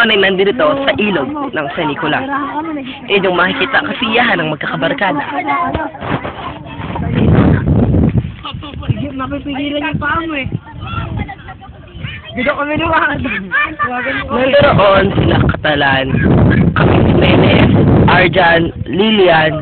ngayon ay nandito sa ilog ng San Nicolas. Yung makikita kasiyahan ng magkakabarkada. Napipigilan yung paa mo eh. Dito kami lumakad. Nandoon sila Katalan, kami si Menes, Arjan, Lilian,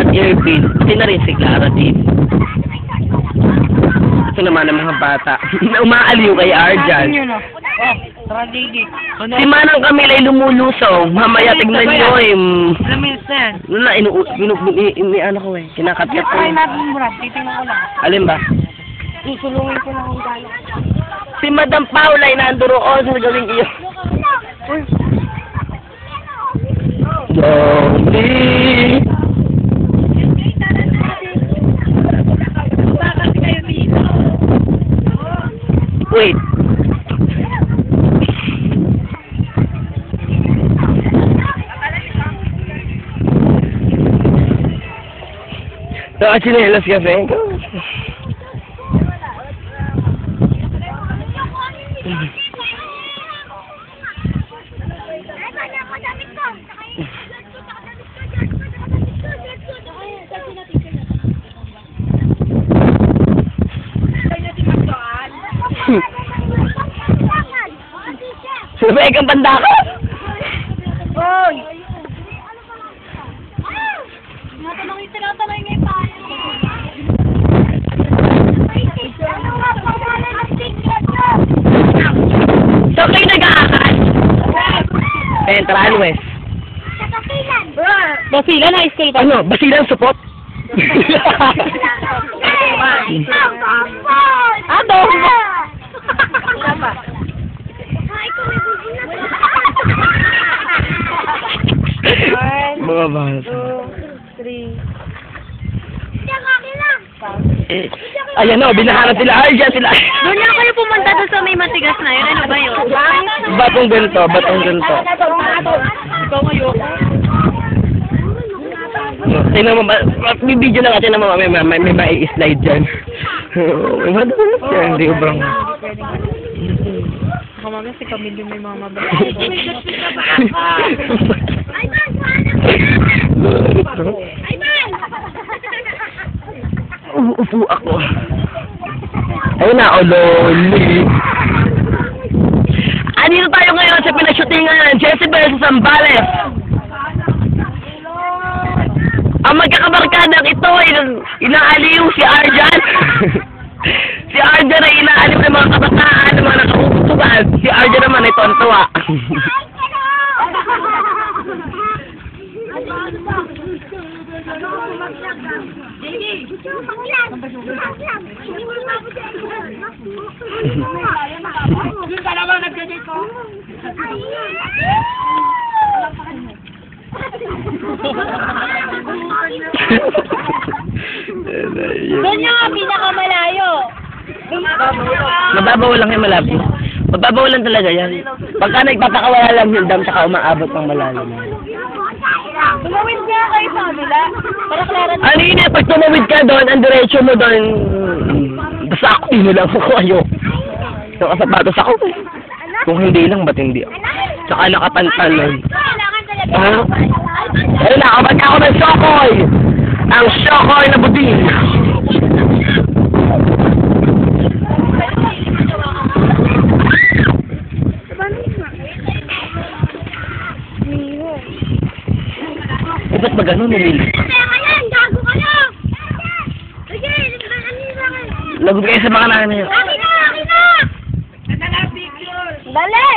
at Irvin. Pati na rin si Clara din. Ito naman ang mga bata na umaaliw kay Arjan. Si Manang Camille ay lumulusong. Mamaya tignan nyo eh. Ano ko eh. Kinakatkat ko. Titingnan ko lang. Alin ba? Susulungin ko lang kung gano'n. Si Madam Paula ay nanduroon sa gawing iyo. Lonely. Wait. Nakachinelas kasi. Sabay kang pandakas? Oy! Tinatanong nga yung paano. So, kayo nag-aakas? Central West. Sa Basilan. Basilan high school ka? Ano? Basilan support? Ano? Mga bata. 2, 3. Ayan o, binahanap sila Arjan, sila. Doon na kayo pumunta doon sa may matigas na yun. Ano ba yun? Batong ganito, batong ganito. Ikaw ngayon. Tingnan mo, may video na kasi naman may mai-slide dyan. May madalas yan, hindi ko bang... Kamami si Camille may mga mabalik. Uupo ako. Ayun na, loli. Andito tayo ngayon sa pinashootingan ng Jezebel sa Zambales. Ang magkakabarkadang ito ay inaaliw si Arjan. Si Arjan ay inaaliw ng mga kabataan, ng mga nakautugan. Si Arjan naman ay tontuwa. Doon yung pinakamalayo. Mababaw lang yung malapit. Mababaw lang talaga yan. Pagka nagpapakawala lang yung dam, saka umaabot ng malalim. Tumawid nga kayo sa kanila. Para Clara. Ano yun eh, pag tumawid ka doon, ang diretso mo doon, basta ako, mo lang ako kayo. Nakasapatos ako. Kung hindi lang, ba't hindi ako? Tsaka nakapantalon. Ha? Ayun na, kapag ako ng Shokoy! Ang Shokoy na buding! Eh, ba't ba gano'n nililis? Lagot kayo sa mga nakin na yun. Dali!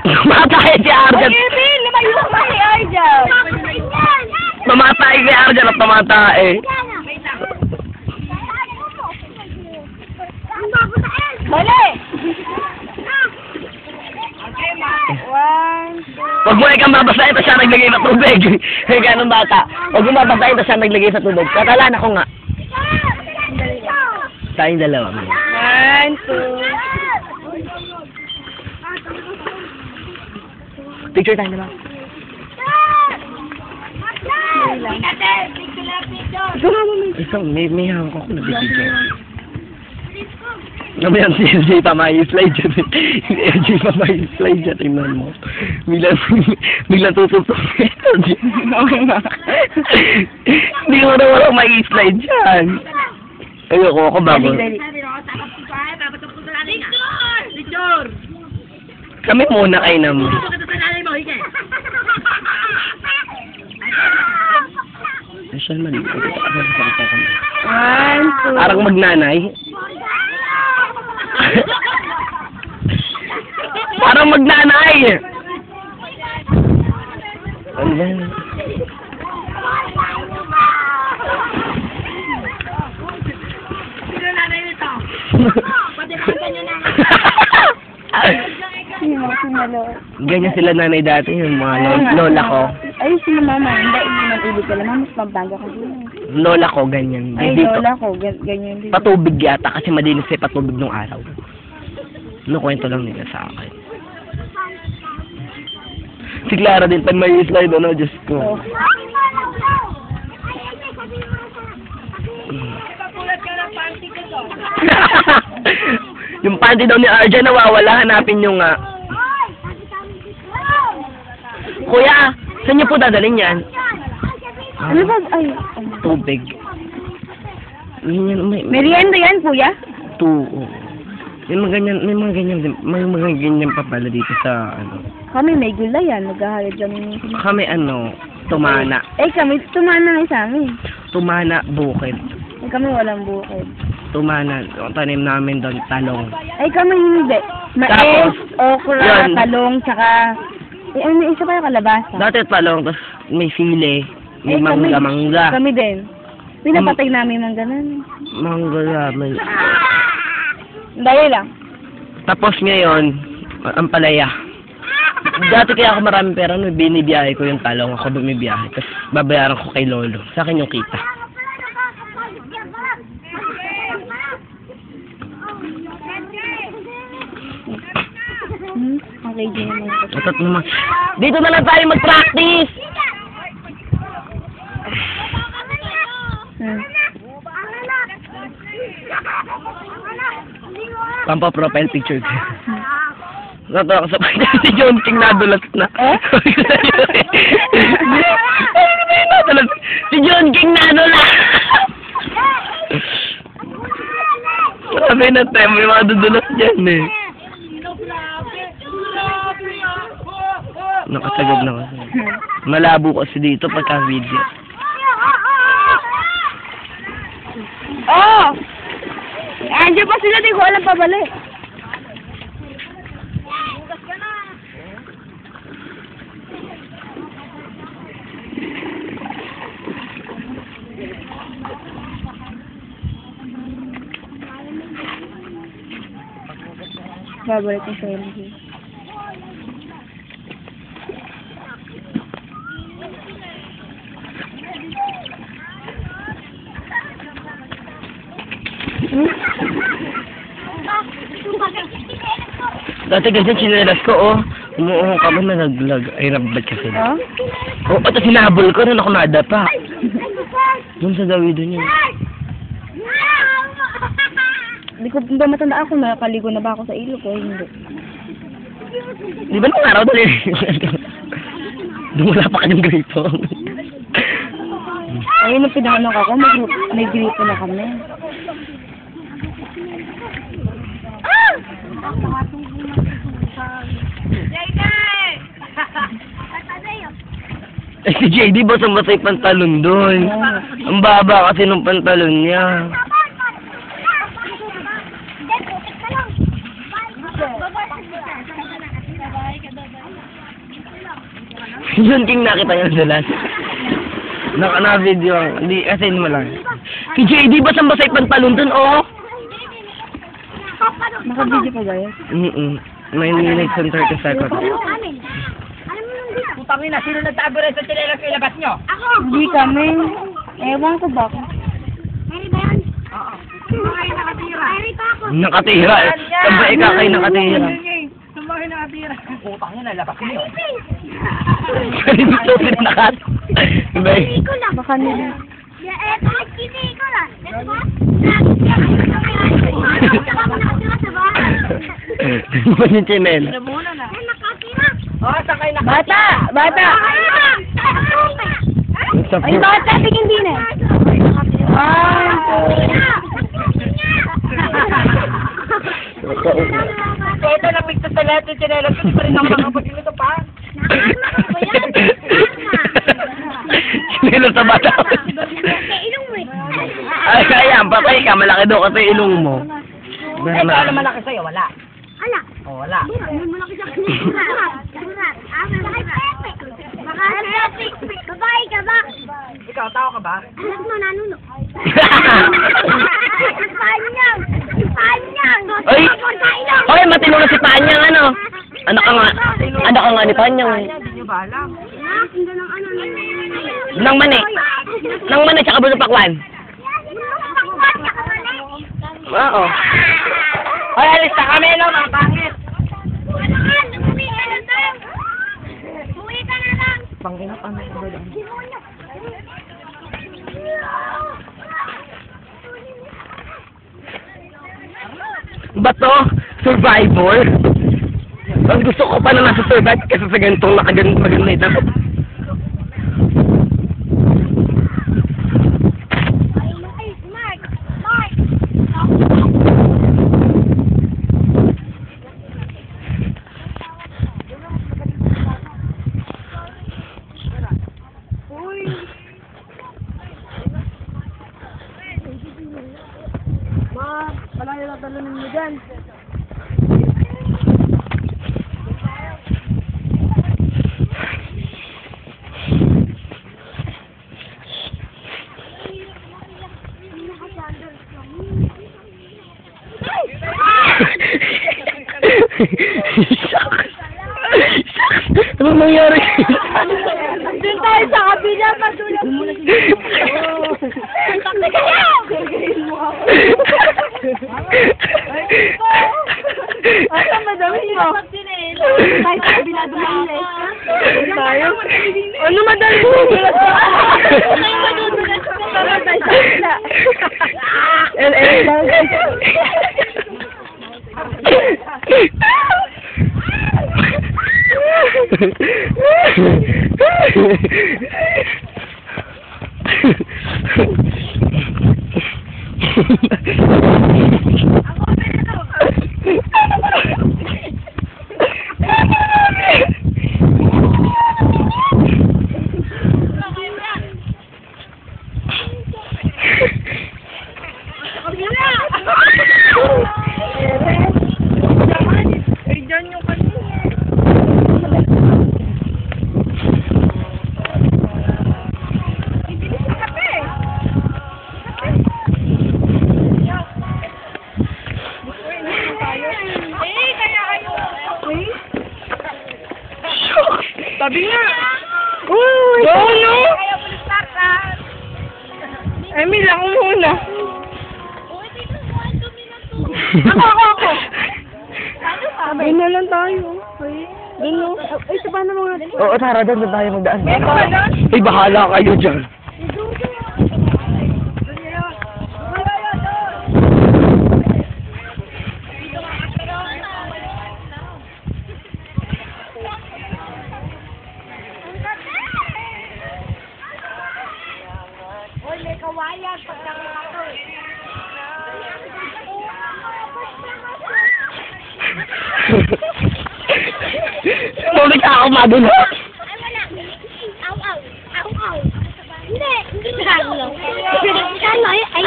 Mamatay si Arjan! Emil, lumayo ka si Arjan! Mamatay si Arjan at mamatay. Dali! 1, 2... Huwag mo ikang babasahin, tapos siya naglagay sa tubig. Ganun bata. Huwag mo babasahin, tapos siya naglagay sa tubig. Katalaan ako nga. Tayong dalawa. 1, 2... Picture tayo na ba? Ito, may hawak ako na bibigyan. Mamaya si LJ pa may slide dyan. Si LJ pa may slide dyan. Tingnan mo. Biglang tututok. Okay nga. Hindi mo na walang may slide dyan. Ayoko ako bago. Dali. Kami muna kayo naman. Siya man. One, two. Parang magnanay. Parang magnanay. Ayan. Ganyan sila nanay dati, yung mga lola ko. Ay, sino mama? Hindi naman ibig ka lang. Mas Pampanga ko din. Lola ko, ganyan. Ay, Dito, lola ko. Ganyan din. patubig yata kasi madinis sa patubig nung araw. No, kwento lang nila sa akin. Si Clara din, pan may slide, ano, Diyos ko. Oh. Yung panty daw ni Arja nawawala, hanapin nyo nga. Kuya, saan niyo po dadalhin yan? Ano ba? Ay. Tubig. Yan, Merienda yan, kuya? May mga ganyan pa pala dito sa, ano. Kami may gulay yan. Nag-ahayad kami. Kami, ano, tumana. Eh, kami tumana na sa amin. Tumana, bukid. Eh, kami walang bukid. Tumana, yung tanim namin doon, talong. Ay, kami hindi. Mais, Tapos, okra, yun. talong, tsaka... Eh, may isa pa yung kalabasa. Dati talong, tapos may sili, may Eh, mangga. Kami din. Pinapatay namin mangga namin. Mangga, may... Dahil lang. Tapos ngayon, ang palaya. Dati kaya ako maraming pera, no, binibiyahe ko yung talong, ako bumibiyahe. Tapos babayaran ko kay Lolo. Sa akin yung kita. Okay, di naman ito. Ito naman. Dito na lang tayo mag-practice! Pampa-profile picture ko. Natawa ko sa pagkakas si John King nadulas na. Eh? Nadulas. Si John King nadulas! Sabi na tayo, may mga dudulas dyan eh. Nakasagab na kasi. Malabo kasi dito pagka video. Oh! Andiyan pa sila, di ko alam pabalik. Babalik ko sa LG. Dati ganyan sinelas ko, oh. Umuuhong ka ba na naglag? Ay, nabad kasi. Oh? Oh, at sinabol ko, nun ako nadapa. Doon sa Dawido niya. Hindi ko ba matandaan kung nakakaligo na ba ako sa ilog o hindi. Di ba nung araw dali? Dumula pa kanyang gripo. Ayun, nung pinanganak ako, may gripo na kami. Eh, si JD ba sa pantalon doon? Ang baba kasi nung pantalon niya. Yun King nakita niya sa last. Naka-video ang... Hindi, kasi mo lang. Si JD ba sa pantalon doon, oh? Naka-video pa ba yan? May minutes and 30 seconds. Putangin na, sino nagtago rin sa tinelas sa ilabas nyo? Hindi kami. Ewan ko ba? Nakatira eh. Sabay ka kayo nakatira. Sumahin nakatira. Putangin na, labas nyo. Dito sila nakat. Baka nila. Ba yung chinela? Oh, sakay na. Bata! Bata! Ay, bata! Tingin din eh. Ito na pigtas sa lahat yung chinelas. Hindi pa rin ako makapagin ito pa. Chinela sa bata. Ay, kaya, patay ka. Malaki daw kasi ilong mo. Eh, kaya naman malaki sa'yo, wala. Ala. Oh, wala. Babae ka ba? Ikaw, tao ka ba? Anak mo, nanuno. Panyang! Panyang! Oy! Oy, matino na si Panyang, ano? Anak ka nga ni Panyang. Hindi nyo ba alam? Nang mani. Nang mani, tsaka buso pakwan. Oo. Hoy, alis na kami, no? Mga pangit. Pangina pa na ba lang? Bato? Survivor? Ang gusto ko pa na nasa survive kasi sa ganitong nakaganit ako. Malayo na talunin mo dyan. Anong nangyari? Doon tayo sa kabila, patuloy mo na Asa madami mo? Tayo sa kabila, dumalis. Tayo? Ano madami mo? Tayo madudulas ko. Tara tayo sa kabila. Sabi nga. Uy! Go, no? Emil, ako muna. Ako. Sabay na lang tayo. Doon, no? Ay, sa paano mga... Oo, tara, doon tayo magdaan. Ay, bahala kayo dyan. Uy, may kawayan. Pagkakato eh. Tuloy ka ako magulo. Ay, wala. Aw. Hindi kano. Kano eh? Ay,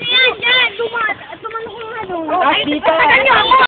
Diyan. Tumanong ko nga doon. Dito. Tagal niyo ako.